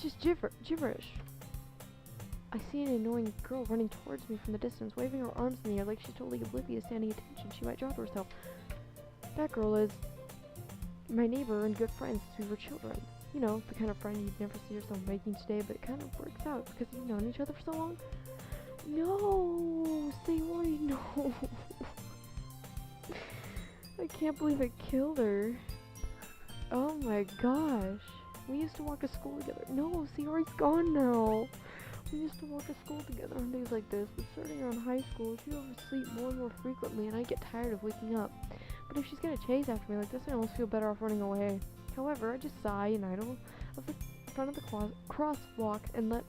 just gibberish. I see an annoying girl running towards me from the distance, waving her arms in the air like she's totally oblivious to any attention she might draw to herself. That girl is my neighbor and good friend since we were children. You know, the kind of friend you'd never see yourself making today, but it kind of works out because you've known each other for so long. No! Sayori, no! I can't believe I killed her. Oh my gosh. We used to walk to school together. No, Sayori's gone now. We used to walk to school together on days like this, but starting around high school, she'd oversleep more and more frequently, and I get tired of waking up. But if she's gonna chase after me like this, I almost feel better off running away. However, I just sigh and idle of the front of the crosswalk and let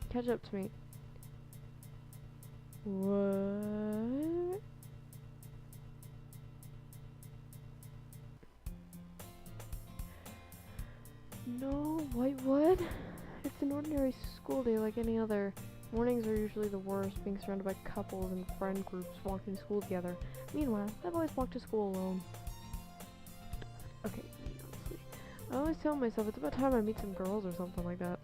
catch up to me. What? No, what? It's an ordinary school day like any other. Mornings are usually the worst, being surrounded by couples and friend groups walking to school together. Meanwhile, I've always walked to school alone. Okay, honestly. I always tell myself it's about time I meet some girls or something like that.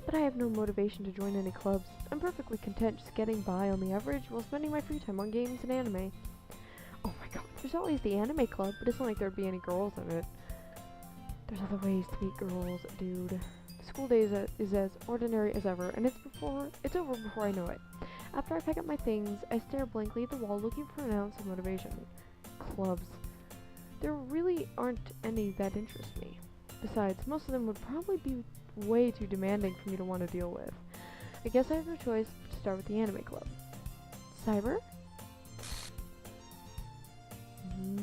But I have no motivation to join any clubs. I'm perfectly content just getting by on the average while spending my free time on games and anime. Oh my god, there's always the anime club, but it's not like there'd be any girls in it. There's other ways to meet girls, dude. The school day is as ordinary as ever, and it's over before I know it. After I pack up my things, I stare blankly at the wall looking for an ounce of motivation. Clubs. There really aren't any that interest me. Besides, most of them would probably be way too demanding for me to want to deal with. I guess I have no choice but to start with the anime club. Cyber?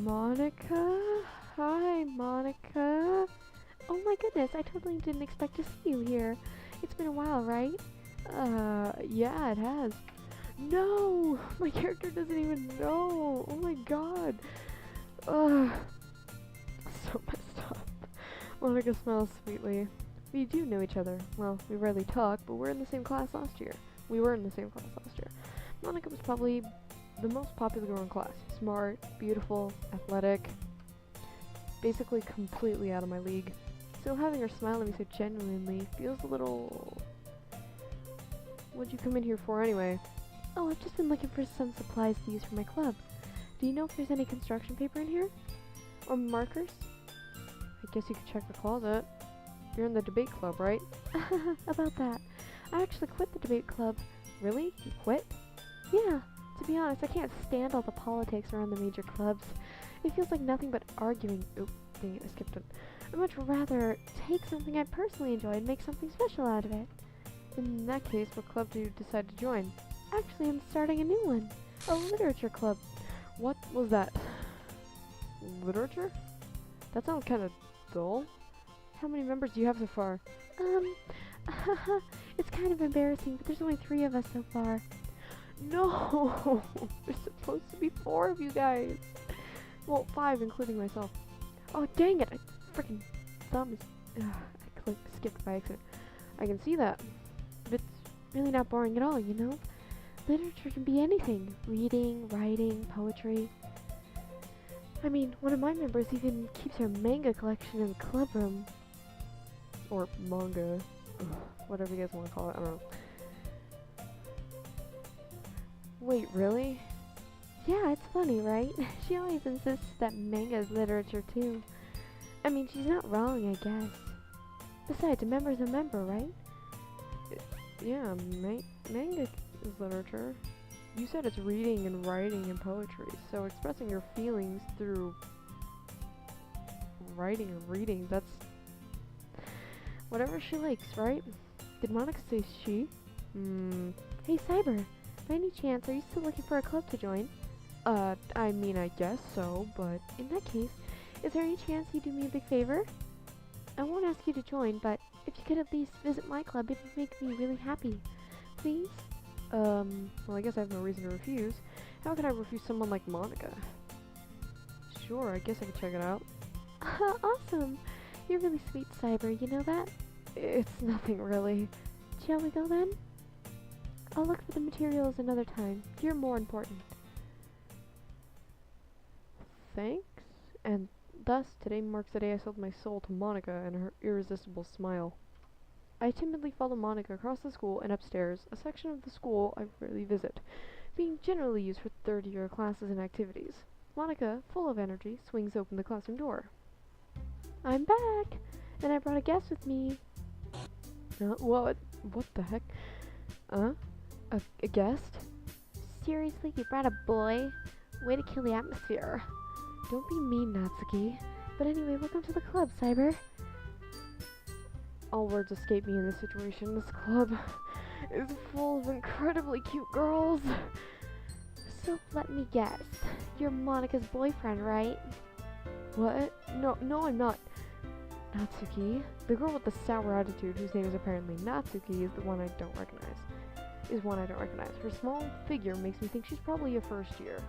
Monica? Hi, Monica. Oh my goodness, I totally didn't expect to see you here. It's been a while, right? Yeah, it has. No! My character doesn't even know! Oh my god! Ugh. So messed up. Monica smiles sweetly. We do know each other. Well, we rarely talk, but we were in the same class last year. Monica was probably the most popular girl in class. Smart, beautiful, athletic. Basically completely out of my league. Still having her smile at me so genuinely feels a little... What'd you come in here for anyway? Oh, I've just been looking for some supplies to use for my club. Do you know if there's any construction paper in here? Or markers? I guess you could check the closet. You're in the debate club, right? About that. I actually quit the debate club. Really? You quit? Yeah. To be honest, I can't stand all the politics around the major clubs. It feels like nothing but arguing. Oop, dang it, I skipped it. I'd much rather take something I personally enjoy and make something special out of it. In that case, what club do you decide to join? Actually, I'm starting a new one. A literature club. What was that? Literature? That sounds kind of dull. How many members do you have so far? It's kind of embarrassing, but there's only 3 of us so far. No! There's supposed to be 4 of you guys. Well, 5 including myself. Oh, dang it! I freaking thumb is... I skipped by accident. I can see that. But it's really not boring at all, you know? Literature can be anything. Reading, writing, poetry. I mean, one of my members even keeps her manga collection in the club room. Or manga. Whatever you guys want to call it, I don't know. Wait, really? Yeah, it's funny, right? She always insists that manga is literature too. I mean, she's not wrong, I guess. Besides, a member's a member, right? Yeah, manga is literature. You said it's reading and writing and poetry, so expressing your feelings through writing or reading, that's whatever she likes, right? Did Monica say she? Hey, Cyber, by any chance, are you still looking for a club to join? I mean, I guess so, but in that case, is there any chance you do me a big favor? I won't ask you to join, but if you could at least visit my club, it would make me really happy. Please? Well, I guess I have no reason to refuse. How could I refuse someone like Monica? Sure, I guess I could check it out. Awesome! You're really sweet, Cyber, you know that? It's nothing, really. Shall we go then? I'll look for the materials another time. You're more important. Thanks? And thus, today marks the day I sold my soul to Monica and her irresistible smile. I timidly follow Monica across the school and upstairs, a section of the school I rarely visit, being generally used for third-year classes and activities. Monica, full of energy, swings open the classroom door. I'm back, and I brought a guest with me. What? What the heck? A guest? Seriously, you brought a boy? Way to kill the atmosphere. Don't be mean, Natsuki. But anyway, welcome to the club, Cyber. All words escape me in this situation. This club is full of incredibly cute girls. So let me guess. You're Monica's boyfriend, right? What? No, I'm not. Natsuki? The girl with the sour attitude, whose name is apparently Natsuki, is one I don't recognize. Her small figure makes me think she's probably a first year.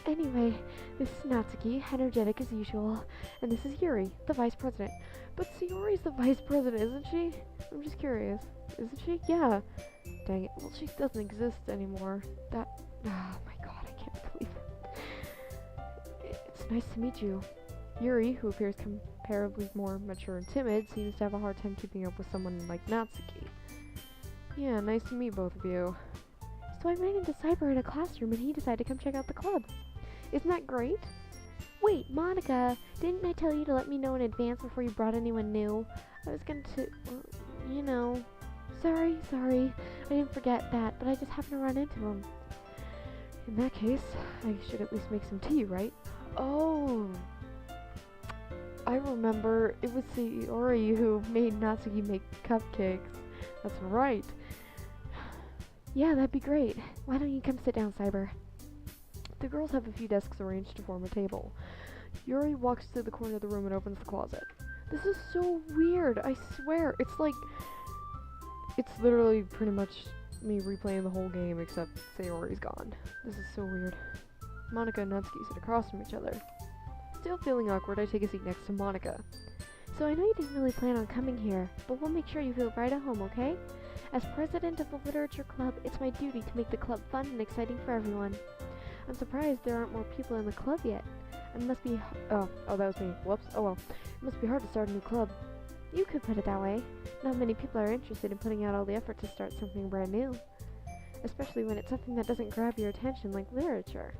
Anyway, this is Natsuki, energetic as usual, and this is Yuri, the vice president. But Sayori's the vice president, isn't she? I'm just curious. Isn't she? Yeah. Dang it. Well, she doesn't exist anymore. Oh my god, I can't believe it. It's nice to meet you. Yuri, who appears comparably more mature and timid, seems to have a hard time keeping up with someone like Natsuki. Yeah, nice to meet both of you. So I ran into Cyber in a classroom and he decided to come check out the club. Isn't that great? Wait, Monica, didn't I tell you to let me know in advance before you brought anyone new? I was going to, you know. Sorry, I didn't forget that, but I just happened to run into him. In that case, I should at least make some tea, right? Oh, I remember. It was Sayori who made Natsuki make cupcakes. That's right. Yeah, that'd be great. Why don't you come sit down, Cyber? The girls have a few desks arranged to form a table. Yuri walks to the corner of the room and opens the closet. This is so weird, I swear. It's literally pretty much me replaying the whole game, except Sayori's gone. This is so weird. Monica and Natsuki sit across from each other. Still feeling awkward, I take a seat next to Monica. So I know you didn't really plan on coming here, but we'll make sure you feel right at home, okay? As president of the literature club, it's my duty to make the club fun and exciting for everyone. I'm surprised there aren't more people in the club yet. It must be oh, that was me. Whoops. Oh well. It must be hard to start a new club. You could put it that way. Not many people are interested in putting out all the effort to start something brand new. Especially when it's something that doesn't grab your attention like literature.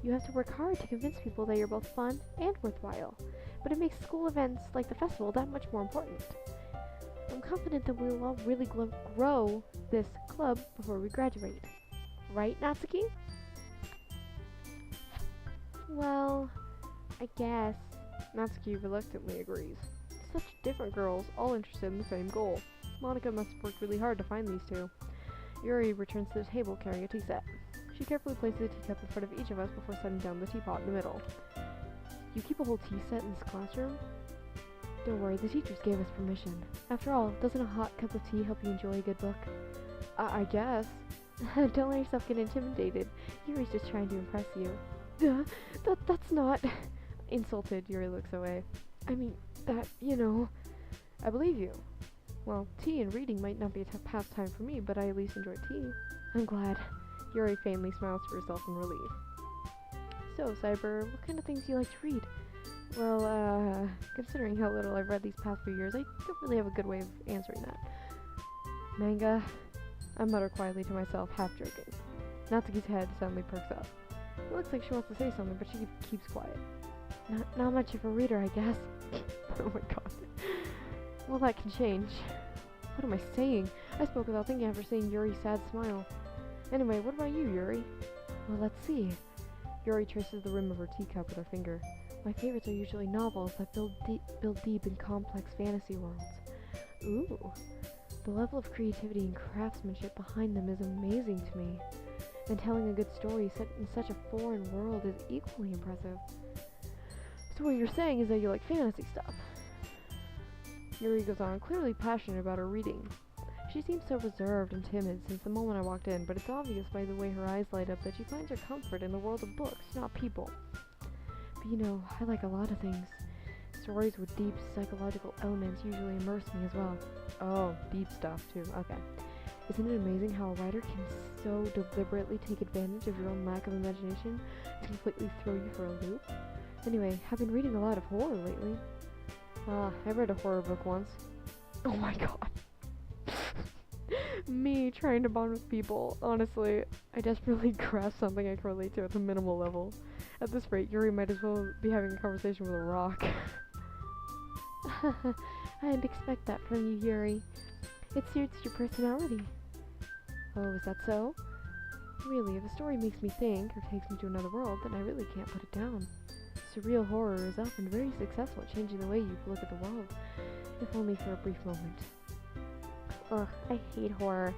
You have to work hard to convince people that you're both fun and worthwhile. But it makes school events like the festival that much more important. I'm confident that we'll all really grow this club before we graduate. Right, Natsuki? Well, I guess. Natsuki reluctantly agrees. Such different girls, all interested in the same goal. Monica must have worked really hard to find these two. Yuri returns to the table carrying a tea set. She carefully places a teacup in front of each of us before setting down the teapot in the middle. You keep a whole tea set in this classroom? Don't worry, the teachers gave us permission. After all, doesn't a hot cup of tea help you enjoy a good book? I guess. Don't let yourself get intimidated. Yuri's just trying to impress you. That's not... Insulted, Yuri looks away. I mean, I believe you. Well, tea and reading might not be a pastime for me, but I at least enjoy tea. I'm glad. Yuri faintly smiles to herself in relief. So, Cyber, what kind of things do you like to read? Well, considering how little I've read these past few years, I don't really have a good way of answering that. Manga? I mutter quietly to myself, half joking. Natsuki's head suddenly perks up. It looks like she wants to say something, but she keeps quiet. Not much of a reader, I guess. Oh my god. Well, that can change. What am I saying? I spoke without thinking after seeing Yuri's sad smile. Anyway, what about you, Yuri? Well, let's see. Yuri traces the rim of her teacup with her finger. My favorites are usually novels that build deep and complex fantasy worlds. Ooh. The level of creativity and craftsmanship behind them is amazing to me. And telling a good story set in such a foreign world is equally impressive. So what you're saying is that you like fantasy stuff. Yuri goes on, clearly passionate about her reading. She seems so reserved and timid since the moment I walked in, but it's obvious by the way her eyes light up that she finds her comfort in the world of books, not people. But you know, I like a lot of things. Stories with deep psychological elements usually immerse me as well. Oh, deep stuff too, okay. Isn't it amazing how a writer can so deliberately take advantage of your own lack of imagination to completely throw you for a loop? Anyway, I've been reading a lot of horror lately. I read a horror book once. Oh my god. Me trying to bond with people. Honestly, I desperately grasp something I can relate to at the minimal level. At this rate, Yuri might as well be having a conversation with a rock. I didn't expect that from you, Yuri. It suits your personality. Oh, is that so? Really, if a story makes me think or takes me to another world, then I really can't put it down. Surreal horror is often very successful at changing the way you look at the world, if only for a brief moment. Ugh, I hate horror.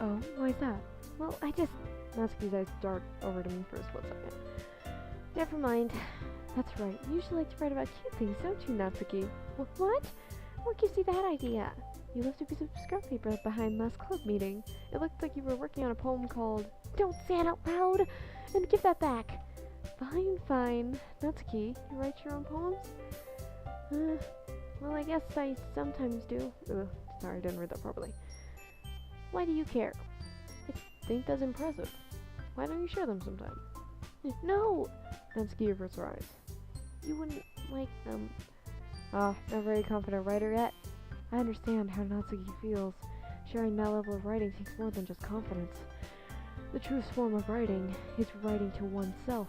Oh, why is that? Well, I just... Natsuki's eyes dart over to me for a split second. Never mind. That's right, you usually like to write about cute things, don't you, Natsuki? What? What gives you that idea? You left a piece of scrap paper behind last club meeting. It looked like you were working on a poem called... Don't say it out loud! And give that back! Fine. Natsuki, you write your own poems? Well, I guess I sometimes do. Ugh, sorry, I didn't read that properly. Why do you care? I think that's impressive. Why don't you share them sometime? No! Natsuki averts her eyes. You wouldn't like them. Not a very confident writer yet. I understand how Natsuki feels. Sharing that level of writing takes more than just confidence. The truest form of writing is writing to oneself.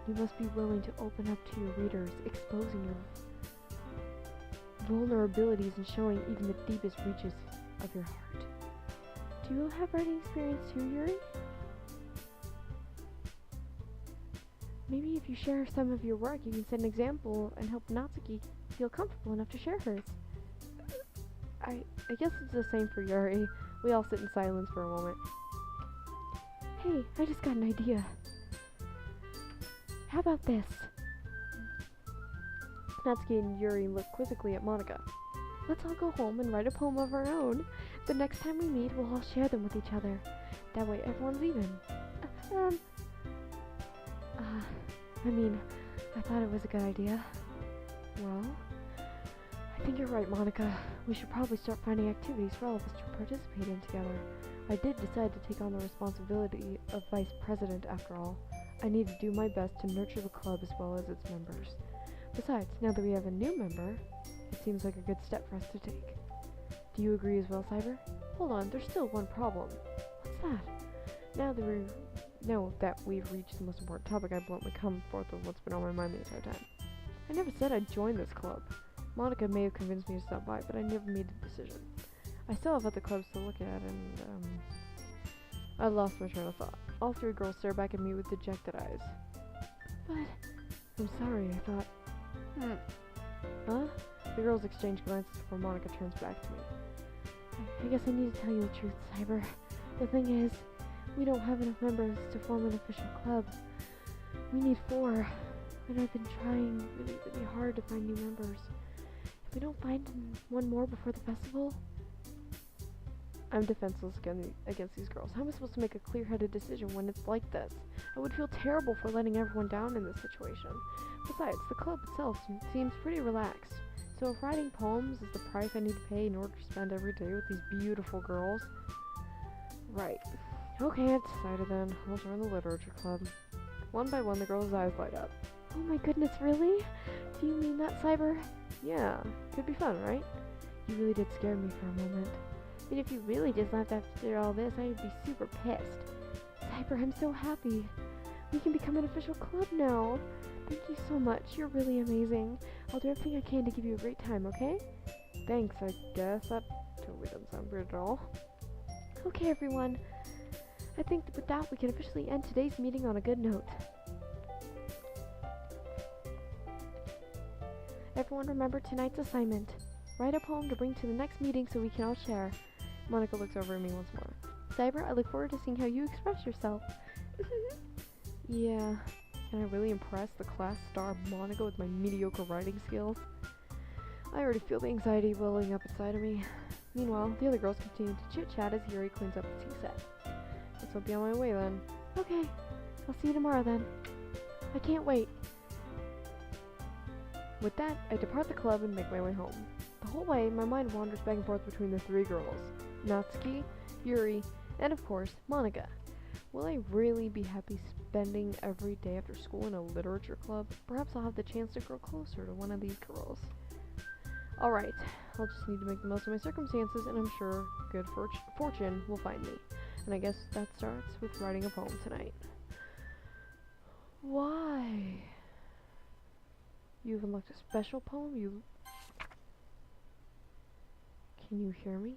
You must be willing to open up to your readers, exposing your vulnerabilities and showing even the deepest reaches of your heart. Do you have writing experience too, Yuri? Maybe if you share some of your work, you can set an example and help Natsuki feel comfortable enough to share hers. I guess it's the same for Yuri. We all sit in silence for a moment. Hey, I just got an idea. How about this? Natsuki and Yuri look quizzically at Monika. Let's all go home and write a poem of our own. The next time we meet, we'll all share them with each other. That way everyone's even. I thought it was a good idea. Well, I think you're right, Monika. We should probably start finding activities for all of us to participate in together. I did decide to take on the responsibility of vice president after all. I need to do my best to nurture the club as well as its members. Besides, now that we have a new member, it seems like a good step for us to take. Do you agree as well, Cyber? Hold on, there's still one problem. What's that? Now that we've reached the most important topic, I bluntly come forth with what's been on my mind the entire time. I never said I'd join this club. Monika may have convinced me to stop by, but I never made a decision. I still have other clubs to look at, and, I lost my train of thought. All three girls stare back at me with dejected eyes. But... I'm sorry, I thought... Huh? The girls exchange glances before Monika turns back to me. I guess I need to tell you the truth, Cyber. The thing is, we don't have enough members to form an official club. We need 4, and I've been trying really hard to find new members. If we don't find one more before the festival... I'm defenseless against these girls. How am I supposed to make a clear-headed decision when it's like this? I would feel terrible for letting everyone down in this situation. Besides, the club itself seems pretty relaxed. So if writing poems is the price I need to pay in order to spend every day with these beautiful girls... Right. Okay, I've decided then. I'll join the literature club. One by one, the girls' eyes light up. Oh my goodness, really? Do you mean that, Cyber? Yeah, could be fun, right? You really did scare me for a moment. And if you really just left after all this, I would be super pissed. Cyber, I'm so happy. We can become an official club now. Thank you so much. You're really amazing. I'll do everything I can to give you a great time, okay? Thanks, I guess. That totally doesn't sound weird at all. Okay, everyone. I think with that, we can officially end today's meeting on a good note. Everyone remember tonight's assignment. Write a poem to bring to the next meeting so we can all share. Monika looks over at me once more. Cyber, I look forward to seeing how you express yourself. Yeah. Can I really impress the class star Monika with my mediocre writing skills? I already feel the anxiety welling up inside of me. Meanwhile, the other girls continue to chit-chat as Yuri cleans up the tea set. Guess I'll be on my way then. Okay. I'll see you tomorrow then. I can't wait. With that, I depart the club and make my way home. The whole way, my mind wanders back and forth between the 3 girls. Natsuki, Yuri, and of course, Monika. Will I really be happy spending every day after school in a literature club? Perhaps I'll have the chance to grow closer to one of these girls. Alright, I'll just need to make the most of my circumstances, and I'm sure good fortune will find me. And I guess that starts with writing a poem tonight. Why? You've unlocked a special poem? Can you hear me?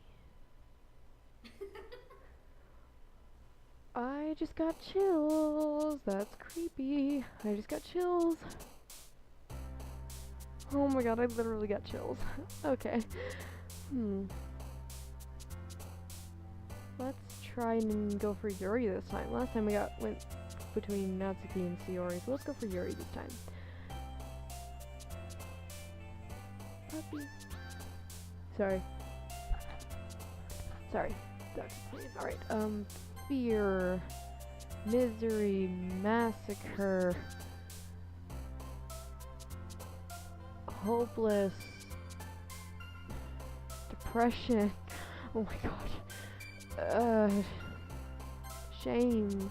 I just got chills. That's creepy. I just got chills. Oh my god, I literally got chills. Okay. Let's try and go for Yuri this time. Last time we went between Natsuki and Sayori, so let's go for Yuri this time. Puppy. Sorry. Alright, fear, misery, massacre, hopeless, depression, oh my god, shame,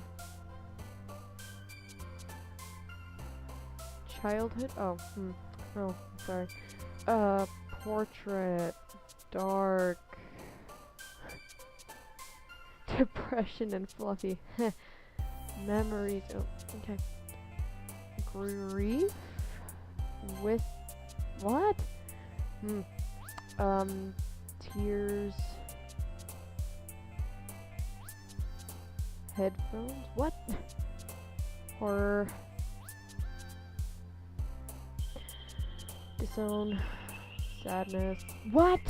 childhood, oh, sorry, portrait, dark, depression and fluffy, memories, oh, okay, grief, with, what? Tears, headphones, what? Horror, disown, sadness, what?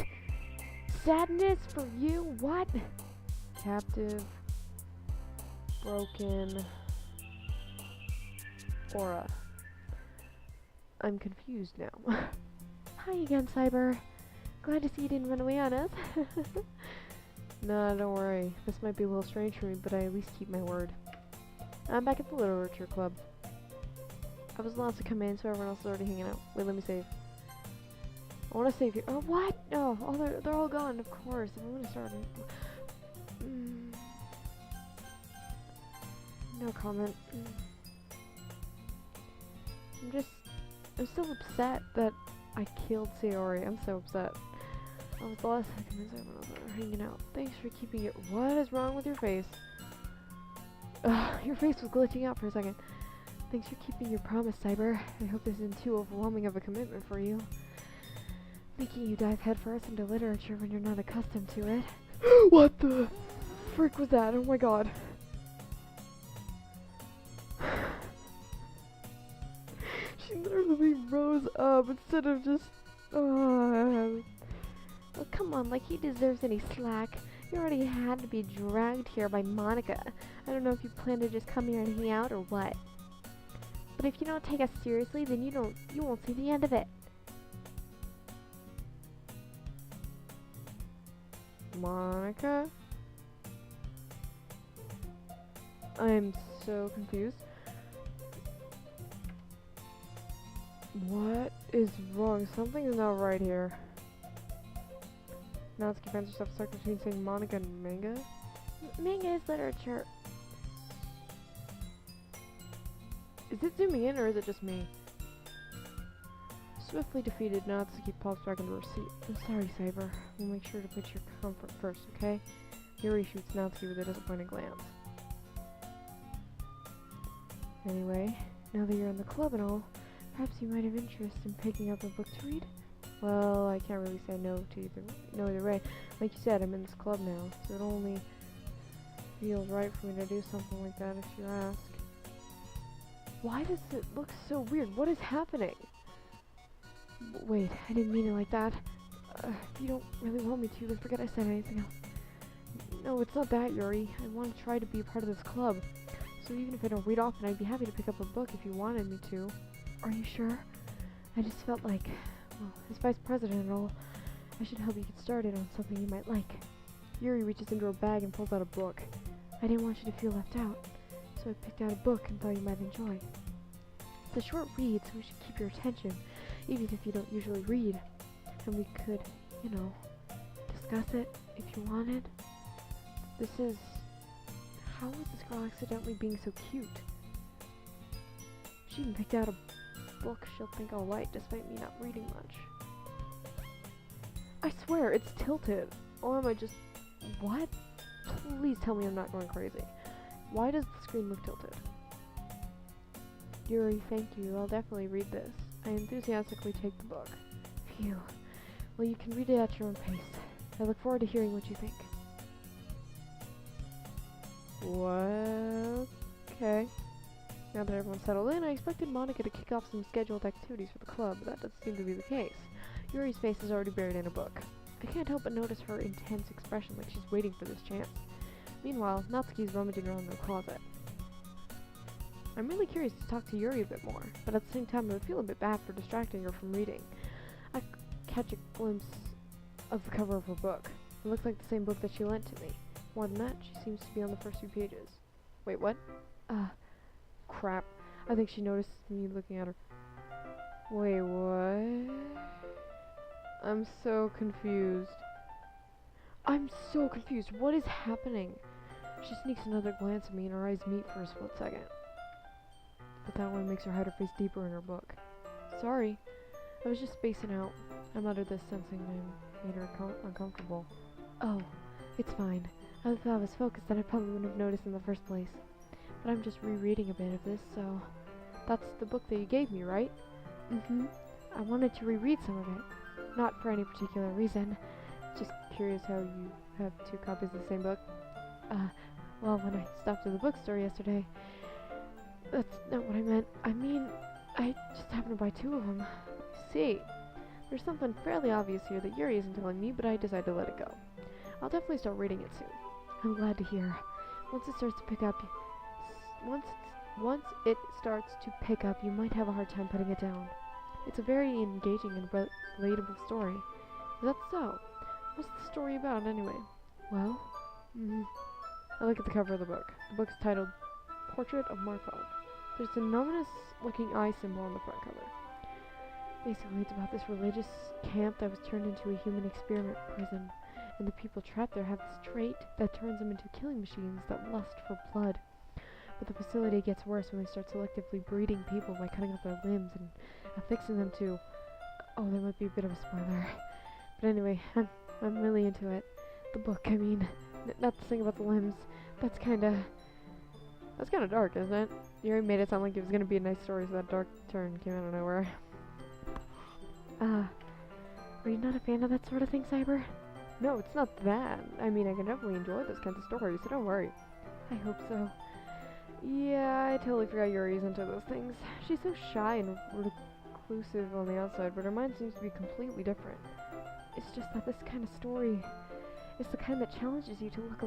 Sadness for you, what? Captive, broken, aura. I'm confused now. Hi again, Cyber. Glad to see you didn't run away on us. Nah, don't worry. This might be a little strange for me, but I at least keep my word. I'm back at the literature club. I was the last to come in, so everyone else is already hanging out. Wait, let me save. I want to save you. Oh, what? No, they're all gone, of course. I want to start. No comment. I'm still upset that I killed Sayori. I'm so upset. I was the last to come in, so everyone else are hanging out. Thanks for keeping it. What is wrong with your face? Your face was glitching out for a second. Thanks for keeping your promise, Cyber. I hope this isn't too overwhelming of a commitment for you. Making you dive headfirst into literature when you're not accustomed to it. What the frick was that? Oh my god. She literally rose up instead of just... Oh, come on, like he deserves any slack. You already had to be dragged here by Monica. I don't know if you plan to just come here and hang out or what. But if you don't take us seriously, then you won't see the end of it. Monica? I'm so confused. What is wrong? Something is not right here. Natsuki finds herself stuck between saying Monica and manga. Manga is literature. Is it zooming in or is it just me? Swiftly defeated, Natsuki pops back into her seat. I'm sorry, Cyber. We'll make sure to put your comfort first, okay? Yuri shoots Natsuki with a disappointed glance. Anyway, now that you're in the club and all, perhaps you might have interest in picking up a book to read? Well, I can't really say no either way. Like you said, I'm in this club now, so it only feels right for me to do something like that if you ask. Why does it look so weird? What is happening? Wait, I didn't mean it like that. If you don't really want me to, then forget I said anything else. No, it's not that, Yuri. I want to try to be a part of this club. So even if I don't read often, I'd be happy to pick up a book if you wanted me to. Are you sure? I just felt like, well, as vice president and all, I should help you get started on something you might like. Yuri reaches into her bag and pulls out a book. I didn't want you to feel left out, so I picked out a book and thought you might enjoy. It's a short read, so we should keep your attention, even if you don't usually read. And we could, discuss it if you wanted. How is this girl accidentally being so cute? She even picked out a book she'll think I'll like, despite me not reading much. I swear, it's tilted. Or am I just... What? Please tell me I'm not going crazy. Why does the screen look tilted? Yuri, thank you. I'll definitely read this. I enthusiastically take the book. Phew. Well, you can read it at your own pace. I look forward to hearing what you think. What? Okay. Now that everyone's settled in, I expected Monica to kick off some scheduled activities for the club, but that doesn't seem to be the case. Yuri's face is already buried in a book. I can't help but notice her intense expression like she's waiting for this chance. Meanwhile, Natsuki's rummaging around in the closet. I'm really curious to talk to Yuri a bit more, but at the same time I would feel a bit bad for distracting her from reading. I catch a glimpse of the cover of her book. It looks like the same book that she lent to me. More than that, she seems to be on the first few pages. Wait, what? Crap. I think she noticed me looking at her. Wait, what? I'm so confused. What is happening? She sneaks another glance at me and her eyes meet for a split second. But that one makes her hide her face deeper in her book. Sorry. I was just spacing out. I muttered this, sensing I made her uncomfortable. Oh, it's fine. I thought I was focused that I probably wouldn't have noticed in the first place. But I'm just rereading a bit of this, so... That's the book that you gave me, right? Mm-hmm. I wanted to reread some of it. Not for any particular reason. Just curious how you have two copies of the same book. Well, when I stopped at the bookstore yesterday... That's not what I meant. I mean, I just happened to buy two of them. See, there's something fairly obvious here that Yuri isn't telling me, but I decided to let it go. I'll definitely start reading it soon. I'm glad to hear. Once it starts to pick up, you might have a hard time putting it down. It's a very engaging and relatable story. Is that so? What's the story about, anyway? Well, I look at the cover of the book. The book's titled Portrait of Markov. There's an ominous-looking eye symbol on the front cover. Basically, it's about this religious camp that was turned into a human experiment prison, and the people trapped there have this trait that turns them into killing machines that lust for blood. But the facility gets worse when they start selectively breeding people by cutting off their limbs and affixing them to... Oh, that might be a bit of a spoiler. But anyway, I'm really into it. The book, I mean. Not the thing about the limbs. That's kinda dark, isn't it? You already made it sound like it was gonna be a nice story, so that dark turn came out of nowhere. Are you not a fan of that sort of thing, Cyber? No, it's not that. I mean, I can definitely enjoy those kinds of stories, so don't worry. I hope so. Yeah, I totally forgot Yuri's into those things. She's so shy and reclusive on the outside, but her mind seems to be completely different. It's just that this kind of story is the kind that challenges you to look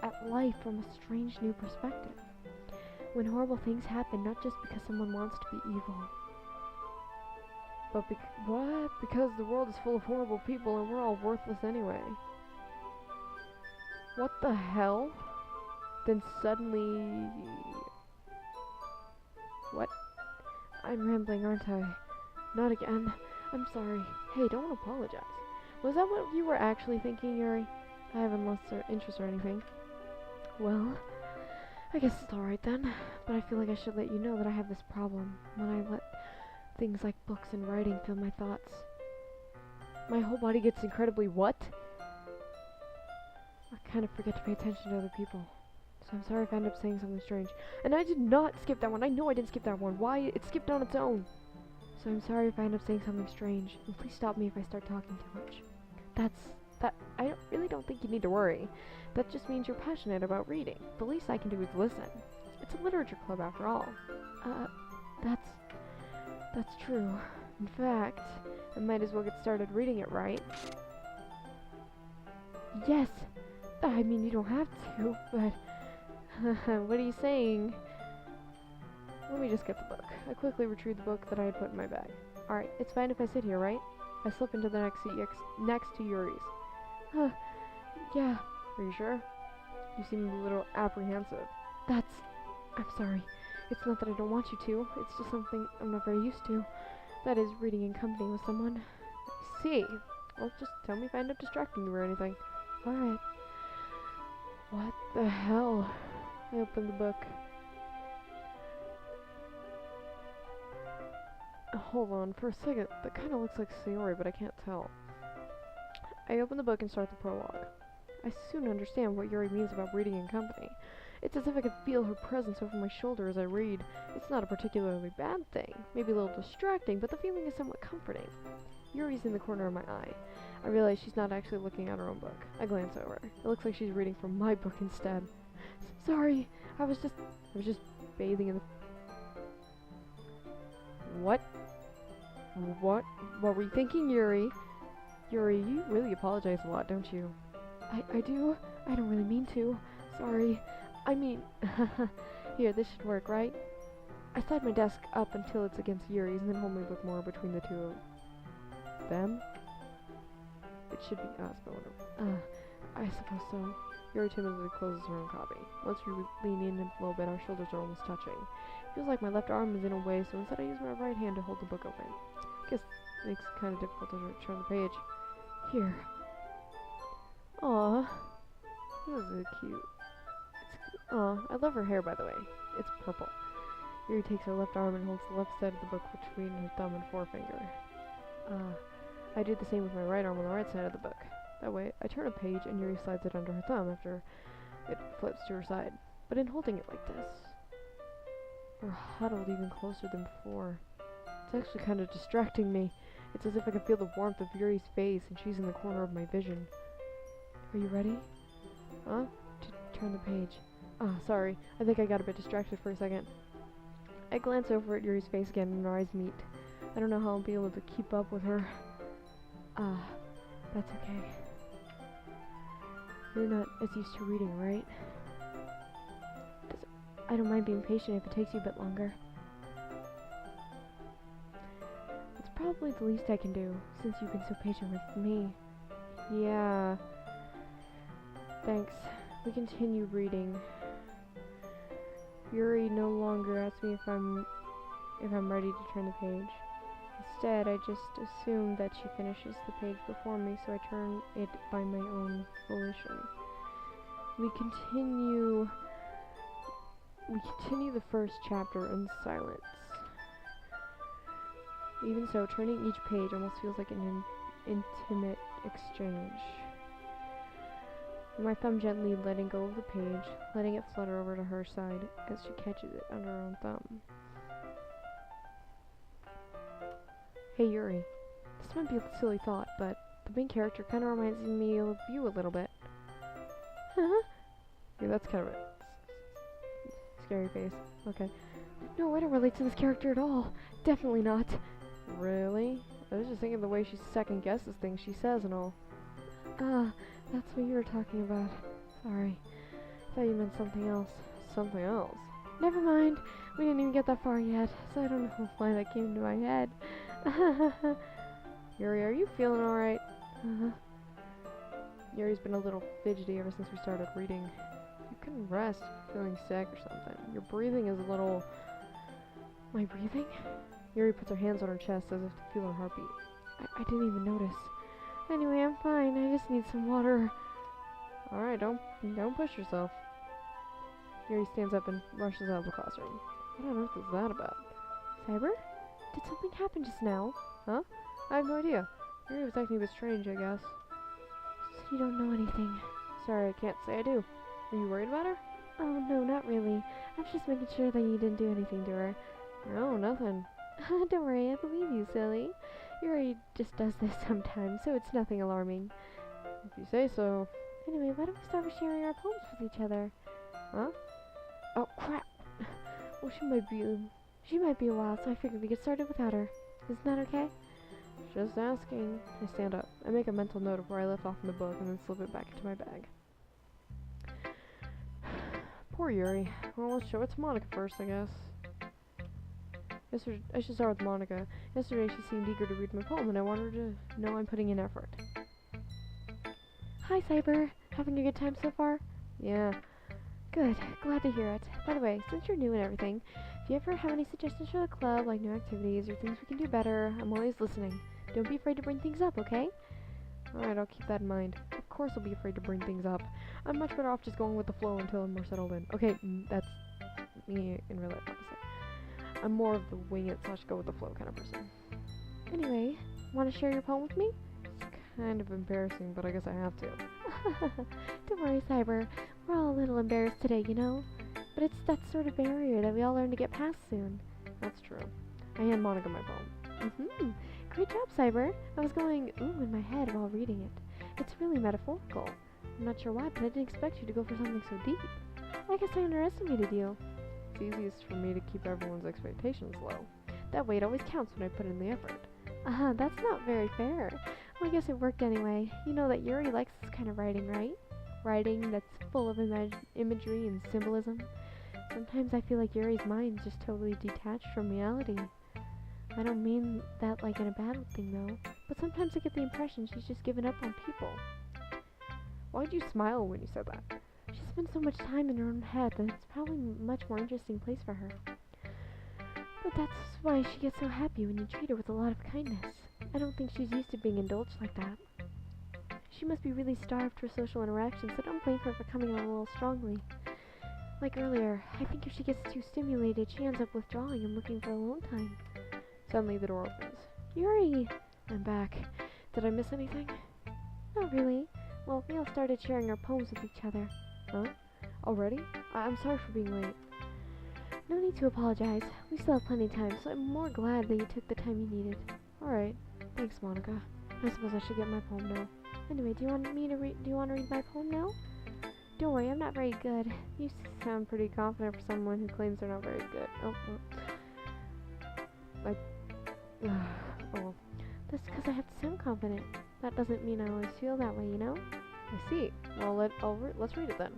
at life from a strange new perspective. When horrible things happen, not just because someone wants to be evil. But what? Because the world is full of horrible people and we're all worthless anyway. What the hell? Then suddenly... What? I'm rambling, aren't I? Not again. I'm sorry. Hey, don't apologize. Was that what you were actually thinking, Yuri? I haven't lost interest or anything. Well, I guess it's alright then. But I feel like I should let you know that I have this problem when I let things like books and writing fill my thoughts. My whole body gets incredibly what? I kind of forget to pay attention to other people. So I'm sorry if I end up saying something strange. And I did not skip that one. I know I didn't skip that one. Why? It skipped on its own. So I'm sorry if I end up saying something strange. And please stop me if I start talking too much. I really don't think you need to worry. That just means you're passionate about reading. The least I can do is listen. It's a literature club after all. That's true. In fact, I might as well get started reading it, right? Yes! I mean, you don't have to, but... What are you saying? Let me just get the book. I quickly retrieved the book that I had put in my bag. Alright, it's fine if I sit here, right? I slip into the next seat next to Yuri's. Yeah. Are you sure? You seem a little apprehensive. I'm sorry. It's not that I don't want you to. It's just something I'm not very used to. That is, reading in company with someone. I see. Well, just tell me if I end up distracting you or anything. Alright. What the hell? I opened the book. Hold on, for a second, that kind of looks like Sayori, but I can't tell. I open the book and start the prologue. I soon understand what Yuri means about reading in company. It's as if I could feel her presence over my shoulder as I read. It's not a particularly bad thing, maybe a little distracting, but the feeling is somewhat comforting. Yuri's in the corner of my eye. I realize she's not actually looking at her own book. I glance over. It looks like she's reading from my book instead. Sorry, I was just bathing in the... What? What were you thinking, Yuri? Yuri, you really apologize a lot, don't you? I do. I don't really mean to. Sorry. I mean... Here, this should work, right? I slide my desk up until it's against Yuri's and then hold my book more between the two of them. It should be us, but whatever. I suppose so. Yuri timidly closes her own copy. Once we lean in a little bit, our shoulders are almost touching. It feels like my left arm is in a way, so instead I use my right hand to hold the book open. Guess it makes it kind of difficult to turn the page. Here. Aww. This is cute. Aw, I love her hair, by the way. It's purple. Yuri takes her left arm and holds the left side of the book between her thumb and forefinger. I do the same with my right arm on the right side of the book. That way, I turn a page and Yuri slides it under her thumb after it flips to her side. But in holding it like this, we're huddled even closer than before. It's actually kind of distracting me. It's as if I can feel the warmth of Yuri's face and she's in the corner of my vision. Are you ready? Huh? To turn the page. Sorry. I think I got a bit distracted for a second. I glance over at Yuri's face again and our eyes meet. I don't know how I'll be able to keep up with her. That's okay. You're not as used to reading, right? I don't mind being patient if it takes you a bit longer. It's probably the least I can do, since you've been so patient with me. Yeah. Thanks. We continue reading. Yuri no longer asks me if I'm ready to turn the page. Instead, I just assume that she finishes the page before me, so I turn it by my own volition. We continue the first chapter in silence. Even so, turning each page almost feels like an intimate exchange. My thumb gently letting go of the page, letting it flutter over to her side as she catches it under her own thumb. Hey Yuri, this might be a silly thought, but the main character kind of reminds me of you a little bit. Huh? Yeah, that's kind of a scary face. Okay. No, I don't relate to this character at all. Definitely not. Really? I was just thinking the way she second guesses things she says and all. That's what you were talking about. Sorry. Thought you meant something else. Something else? Never mind. We didn't even get that far yet, so I don't know why that came to my head. Yuri, are you feeling alright? Yuri's been a little fidgety ever since we started reading. You couldn't rest, feeling sick or something. Your breathing is a little... My breathing? Yuri puts her hands on her chest as if to feel her heartbeat. I didn't even notice. Anyway, I'm fine. I just need some water. Alright, don't push yourself. Yuri stands up and rushes out of the classroom. What on earth is that about? Cyber? Did something happen just now? Huh? I have no idea. Yuri was acting a bit strange, I guess. So you don't know anything? Sorry, I can't say I do. Are you worried about her? Oh, no, not really. I was just making sure that you didn't do anything to her. No, nothing. Don't worry, I believe you, silly. Yuri just does this sometimes, so it's nothing alarming. If you say so. Anyway, why don't we start with sharing our poems with each other? Huh? Oh, crap. Well, she might be a while, so I figured we get started without her. Isn't that okay? Just asking. I stand up. I make a mental note of where I left off in the book and then slip it back into my bag. Poor Yuri. Well, let's show it to Monica first, I guess. I should start with Monica. Yesterday she seemed eager to read my poem and I want her to know I'm putting in effort. Hi, Cyber. Having a good time so far? Yeah. Good. Glad to hear it. By the way, since you're new and everything, if you ever have any suggestions for the club, like new activities or things we can do better, I'm always listening. Don't be afraid to bring things up, okay? Alright, I'll keep that in mind. Of course I'll be afraid to bring things up. I'm much better off just going with the flow until I'm more settled in. Okay, that's me in real life, obviously. I'm more of the wing it / go with the flow kind of person. Anyway, want to share your poem with me? kind of embarrassing, but I guess I have to. Don't worry, Cyber. We're all a little embarrassed today, you know? But it's that sort of barrier that we all learn to get past soon. That's true. I hand Monica my poem. Great job, Cyber. I was going ooh in my head while reading it. It's really metaphorical. I'm not sure why, but I didn't expect you to go for something so deep. I guess I underestimated you. It's easiest for me to keep everyone's expectations low. That way it always counts when I put in the effort. That's not very fair. Well, I guess it worked anyway. You know that Yuri likes this kind of writing, right? Writing that's full of imagery and symbolism. Sometimes I feel like Yuri's mind's just totally detached from reality. I don't mean that like in a bad thing though, but sometimes I get the impression she's just given up on people. Why'd you smile when you said that? She spends so much time in her own head that it's probably a much more interesting place for her. But that's why she gets so happy when you treat her with a lot of kindness. I don't think she's used to being indulged like that. She must be really starved for social interaction, so don't blame her for coming on a little strongly. Like earlier, I think if she gets too stimulated, she ends up withdrawing and looking for alone time. Suddenly the door opens. Yuri! I'm back. Did I miss anything? Not really. Well, we all started sharing our poems with each other. Huh? Already? I'm sorry for being late. No need to apologize. We still have plenty of time, so I'm more glad that you took the time you needed. Alright. Thanks, Monica. I suppose I should get my poem now. Anyway, do you want to read my poem now? Don't worry, I'm not very good. You sound pretty confident for someone who claims they're not very good. Oh well. That's because I have to sound confident. That doesn't mean I always feel that way, you know? I see. Well, let's read it then.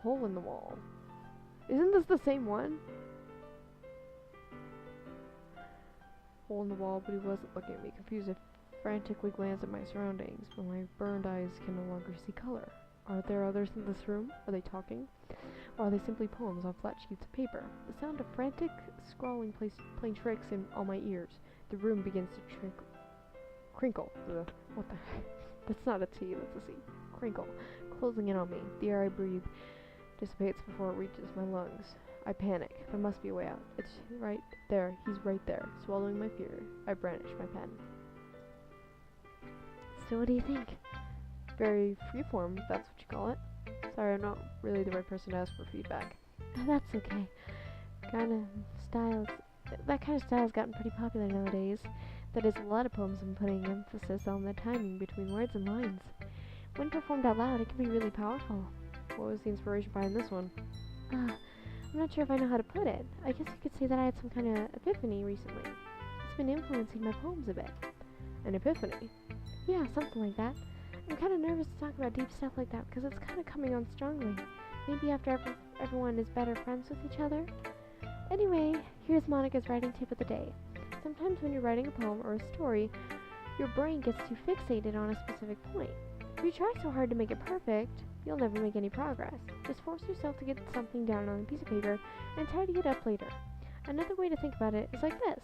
Hole in the wall. Isn't this the same one? Hole in the wall, but he wasn't looking at me. Confused, I frantically glanced at my surroundings, but my burned eyes can no longer see color. Are there others in this room? Are they talking? Or are they simply poems on flat sheets of paper? The sound of frantic scrawling playing tricks in all my ears. The room begins to crinkle. What the heck? That's not a T, that's a C. Crinkle. Closing in on me. The air I breathe dissipates before it reaches my lungs. I panic. There must be a way out. It's right there. He's right there. Swallowing my fear, I brandish my pen. So what do you think? Very freeform, if that's what you call it. Sorry, I'm not really the right person to ask for feedback. That's okay. That kind of style's gotten pretty popular nowadays. That is, a lot of poems have been putting emphasis on the timing between words and lines. When performed out loud, it can be really powerful. What was the inspiration behind this one? I'm not sure if I know how to put it. I guess you could say that I had some kind of epiphany recently. It's been influencing my poems a bit. An epiphany? Yeah, something like that. I'm kind of nervous to talk about deep stuff like that because it's kind of coming on strongly. Maybe after everyone is better friends with each other. Anyway, here's Monica's writing tip of the day. Sometimes when you're writing a poem or a story, your brain gets too fixated on a specific point. If you try so hard to make it perfect, you'll never make any progress. Just force yourself to get something down on a piece of paper and tidy it up later. Another way to think about it is like this.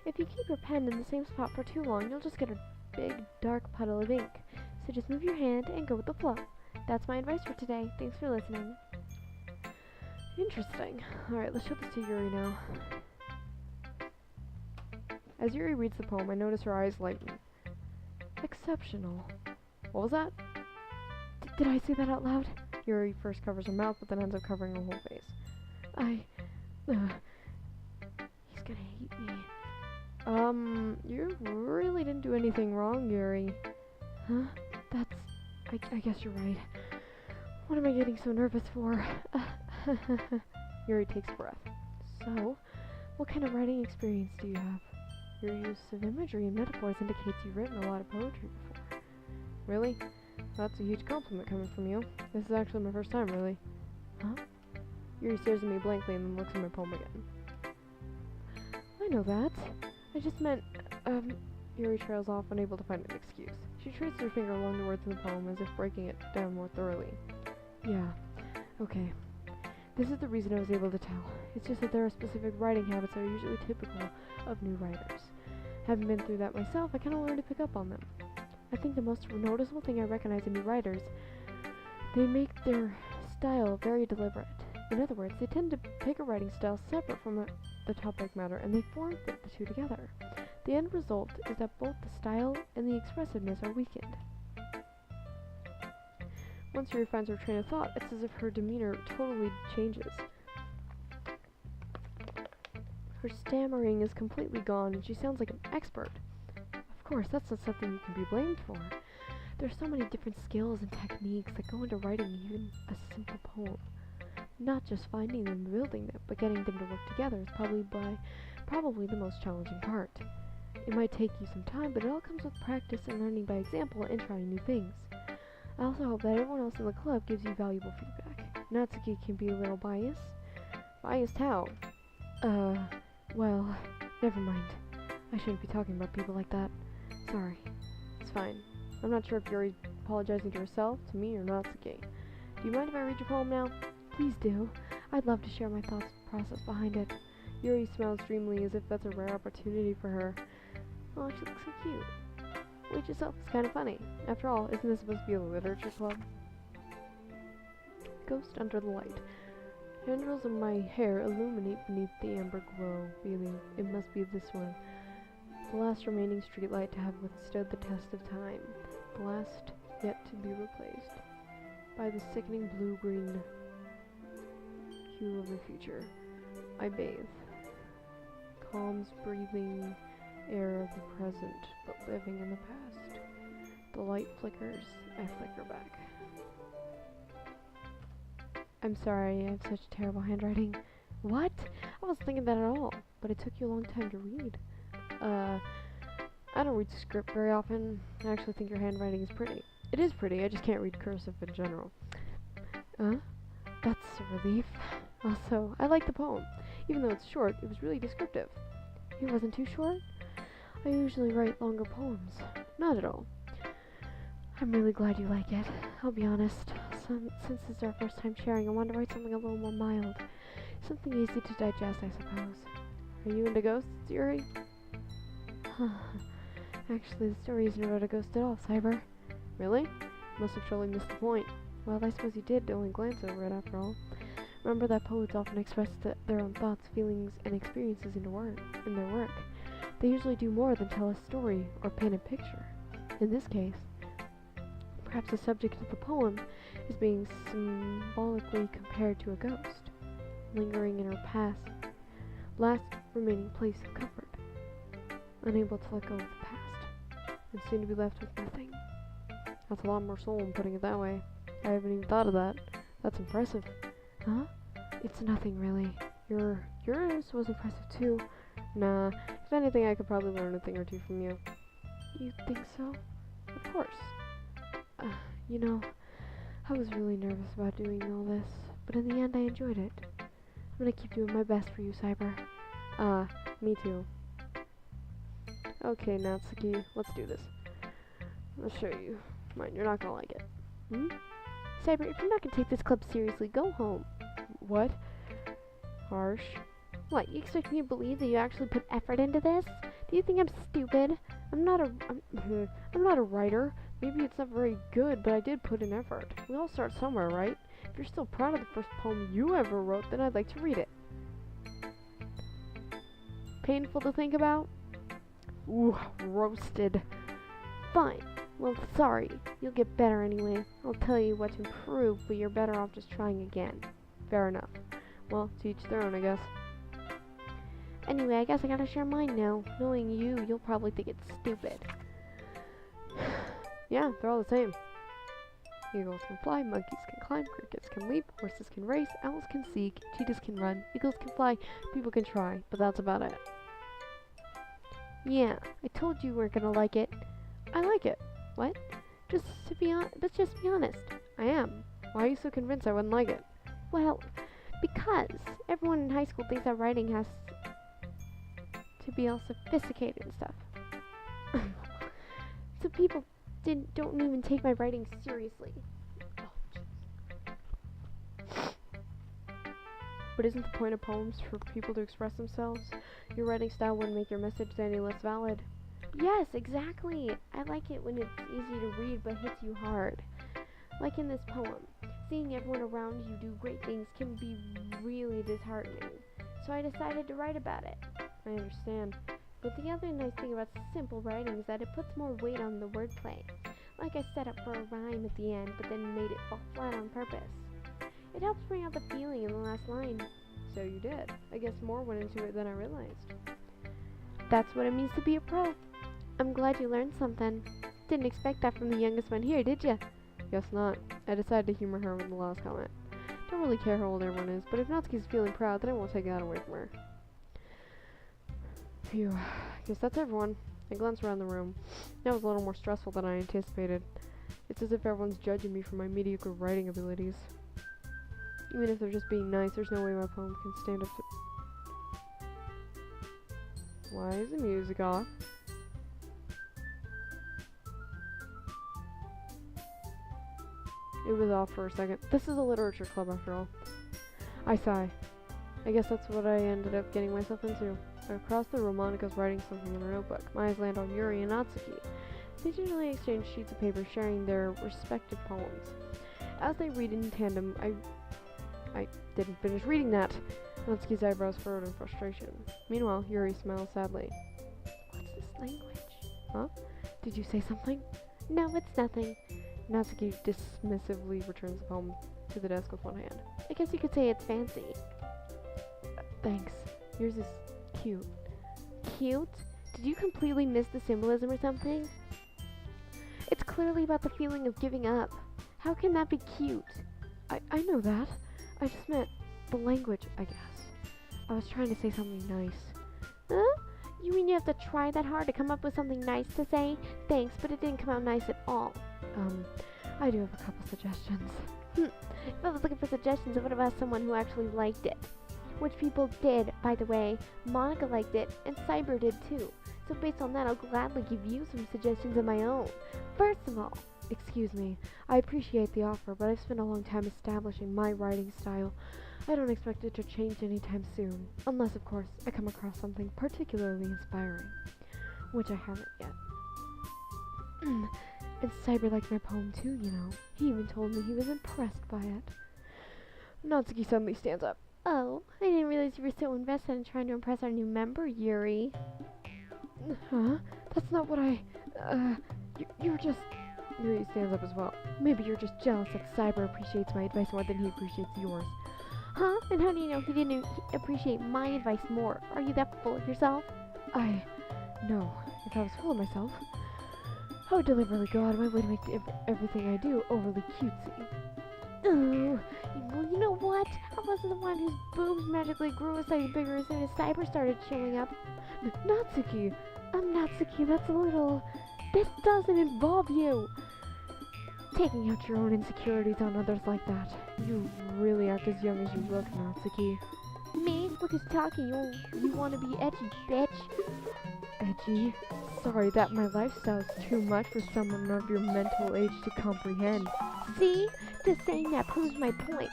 If you keep your pen in the same spot for too long, you'll just get a big, dark puddle of ink. So just move your hand and go with the flow. That's my advice for today. Thanks for listening. Interesting. Alright, let's show this to Yuri now. As Yuri reads the poem, I notice her eyes lighten. Exceptional. What was that? Did I say that out loud? Yuri first covers her mouth, but then ends up covering her whole face. He's gonna hate me. You really didn't do anything wrong, Yuri. Huh? I guess you're right. What am I getting so nervous for? Yuri takes a breath. So, what kind of writing experience do you have? Your use of imagery and metaphors indicates you've written a lot of poetry before. Really? That's a huge compliment coming from you. This is actually my first time, really. Huh? Yuri stares at me blankly and then looks at my poem again. I know that. I just meant, Yuri trails off, unable to find an excuse. She traces her finger along the words in the poem as if breaking it down more thoroughly. Yeah, okay. This is the reason I was able to tell. It's just that there are specific writing habits that are usually typical of new writers. Having been through that myself, I kind of learned to pick up on them. I think the most noticeable thing I recognize in new writers, they make their style very deliberate. In other words, they tend to pick a writing style separate from the topic matter, and they form fit the two together. The end result is that both the style and the expressiveness are weakened. Once Yuri finds her train of thought, it's as if her demeanor totally changes. Her stammering is completely gone, and she sounds like an expert. Of course, that's not something you can be blamed for. There's so many different skills and techniques that go into writing even a simple poem. Not just finding them and building them, but getting them to work together is probably the most challenging part. It might take you some time, but it all comes with practice and learning by example and trying new things. I also hope that everyone else in the club gives you valuable feedback. Natsuki can be a little biased. Biased how? Well, never mind. I shouldn't be talking about people like that. Sorry. It's fine. I'm not sure if you're apologizing to herself, to me, or Natsuki. Do you mind if I read your poem now? Please do. I'd love to share my thoughts process behind it. Yuri smiles dreamily as if that's a rare opportunity for her. Oh, she looks so cute. Which itself is kind of funny. After all, isn't this supposed to be a literature club? Ghost under the light. Tendrils of my hair illuminate beneath the amber glow, feeling it must be this one. The last remaining streetlight to have withstood the test of time. The last yet to be replaced by the sickening blue-green hue of the future. I bathe. Calms breathing air of the present, but living in the past. The light flickers, I flicker back. I'm sorry, I have such terrible handwriting. What? I wasn't thinking that at all, but it took you a long time to read. I don't read script very often. I actually think your handwriting is pretty. It is pretty, I just can't read cursive in general. That's a relief. Also, I like the poem. Even though it's short, it was really descriptive. It wasn't too short? I usually write longer poems. Not at all. I'm really glad you like it. I'll be honest. Since it's our first time sharing, I wanted to write something a little more mild. Something easy to digest, I suppose. Are you into ghosts, Yuri? Actually, the story isn't about a ghost at all, Cyber. Really? Must have totally missed the point. Well, I suppose you did only glance over it after all. Remember that poets often express their own thoughts, feelings, and experiences in their work. They usually do more than tell a story or paint a picture. In this case, perhaps the subject of the poem is being symbolically compared to a ghost, lingering in her past, last remaining place of comfort, unable to let go of the past, and soon to be left with nothing. That's a lot more soul in putting it that way. I haven't even thought of that. That's impressive. Huh? It's nothing, really. Yours was impressive, too. Nah, if anything, I could probably learn a thing or two from you. You think so? Of course. You know, I was really nervous about doing all this, but in the end I enjoyed it. I'm gonna keep doing my best for you, Cyber. Me too. Okay, Natsuki, let's do this. I'll show you. Mine, you're not gonna like it. Cyber, if you're not gonna take this club seriously, go home. What? Harsh. What, you expect me to believe that you actually put effort into this? Do you think I'm stupid? I'm not a writer. Maybe it's not very good, but I did put in effort. We all start somewhere, right? If you're still proud of the first poem you ever wrote, then I'd like to read it. Painful to think about? Ooh, roasted. Fine. Well, sorry. You'll get better anyway. I'll tell you what to improve, but you're better off just trying again. Fair enough. Well, to each their own, I guess. Anyway, I guess I gotta share mine now. Knowing you, you'll probably think it's stupid. Yeah, they're all the same. Eagles can fly, monkeys can climb, crickets can leap, horses can race, owls can seek, cheetahs can run, eagles can fly, people can try, but that's about it. Yeah, I told you weren't gonna like it. I like it. What? Just be honest. I am. Why are you so convinced I wouldn't like it? Well, because everyone in high school thinks that writing has to be all sophisticated and stuff. So people don't even take my writing seriously. But isn't the point of poems for people to express themselves? Your writing style wouldn't make your message any less valid. Yes, exactly. I like it when it's easy to read but hits you hard. Like in this poem, seeing everyone around you do great things can be really disheartening. so I decided to write about it. I understand. But the other nice thing about simple writing is that it puts more weight on the wordplay. Like I set up for a rhyme at the end, but then made it fall flat on purpose. It helps bring out the feeling in the last line. So you did. I guess more went into it than I realized. That's what it means to be a pro. I'm glad you learned something. Didn't expect that from the youngest one here, did ya? Guess not. I decided to humor her with the last comment. Don't really care how old everyone is, but if Natsuki's feeling proud, then I won't take that away from her. Phew. I guess that's everyone. I glanced around the room. That was a little more stressful than I anticipated. It's as if everyone's judging me for my mediocre writing abilities. Even if they're just being nice, there's no way my poem can stand up to... Why is the music off? It was off for a second. This is a literature club after all. I sigh. I guess that's what I ended up getting myself into. I cross the room, Monika's writing something in her notebook. My eyes land on Yuri and Natsuki. They generally exchange sheets of paper sharing their respective poems. As they read in tandem, I didn't finish reading that. Natsuki's eyebrows furrowed in frustration. Meanwhile, Yuri smiles sadly. What's this language? Huh? Did you say something? No, it's nothing. Natsuki dismissively returns the poem to the desk with one hand. I guess you could say it's fancy. Thanks. Yours is cute. Cute? Did you completely miss the symbolism or something? It's clearly about the feeling of giving up. How can that be cute? I know that. I just meant the language, I guess. I was trying to say something nice. Huh? You mean you have to try that hard to come up with something nice to say? Thanks, but it didn't come out nice at all. I do have a couple suggestions. If I was looking for suggestions, I would have asked someone who actually liked it. Which people did, by the way. Monika liked it, and Cyber did too. So based on that, I'll gladly give you some suggestions of my own. First of all, excuse me, I appreciate the offer, but I've spent a long time establishing my writing style. I don't expect it to change anytime soon, unless, of course, I come across something particularly inspiring, which I haven't yet. And Cyber liked my poem too, you know. He even told me he was impressed by it. Natsuki suddenly stands up. Oh, I didn't realize you were so invested in trying to impress our new member, Yuri. Huh? That's not what you're just... Yuri stands up as well. Maybe you're just jealous that Cyber appreciates my advice more than he appreciates yours. Huh? And how do you know he didn't appreciate my advice more? Are you that full of yourself? No. If I was full of myself, I would deliberately go out of my way to make everything I do overly cutesy. Oh, well, you know what? I wasn't the one whose boobs magically grew a size bigger as soon as Cyber started showing up. Natsuki! Natsuki, that's a little... This doesn't involve you! Taking out your own insecurities on others like that. You really aren't as young as you look, Natsuki. Me? Look who's talking. You want to be edgy, bitch. Edgy? Sorry that my lifestyle's too much for someone of your mental age to comprehend. See? Just saying that proves my point.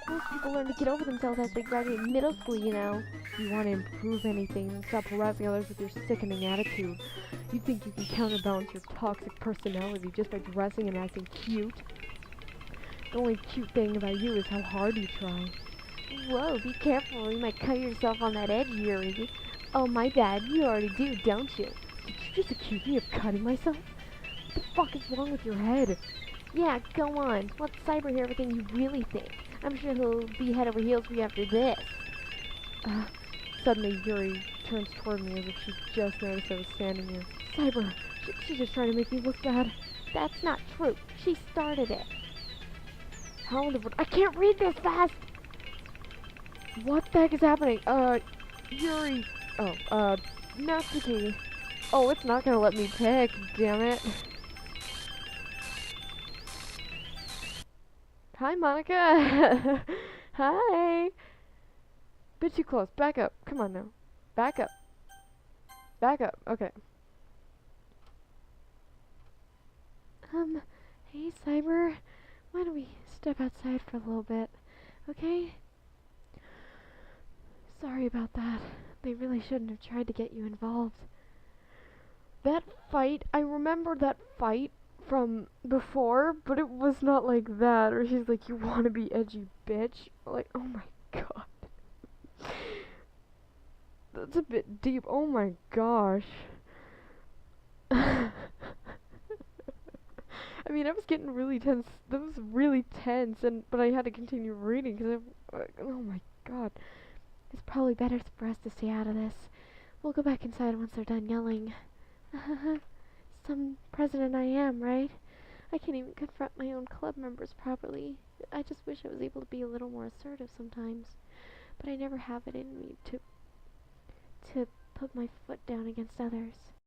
Most people learn to get over themselves as they graduate middle school, you know. If you want to improve anything, then stop harassing others with your sickening attitude. You think you can counterbalance your toxic personality just by dressing and acting cute? The only cute thing about you is how hard you try. Whoa, be careful, you might cut yourself on that edge, Yuri. Oh, my bad, you already do, don't you? Did you just accuse me of cutting myself? What the fuck is wrong with your head? Yeah, go on. Let Cyber hear everything you really think. I'm sure he'll be head over heels for you after this. Suddenly Yuri turns toward me as if she just noticed I was standing there. Cyber, she's just trying to make me look bad. That's not true. She started it. How in the world? I can't read this fast! What the heck is happening? Yuri. Oh, Natsuki. Oh, it's not gonna let me pick, damn it. Hi, Monika. Hi. Bit too close. Back up. Come on now. Back up. Back up. Okay. Hey, Cyber. Why don't we step outside for a little bit, okay? Sorry about that. They really shouldn't have tried to get you involved. That fight, I remember that fight from before, but it was not like that. Or she's like, you wanna be edgy, bitch? Like, oh my god. That's a bit deep. Oh my gosh. I mean, I was getting really tense. That was really tense, but I had to continue reading because oh my god. It's probably better for us to stay out of this. We'll go back inside once they're done yelling. Some president I am, right? I can't even confront my own club members properly. I just wish I was able to be a little more assertive sometimes. But I never have it in me to put my foot down against others.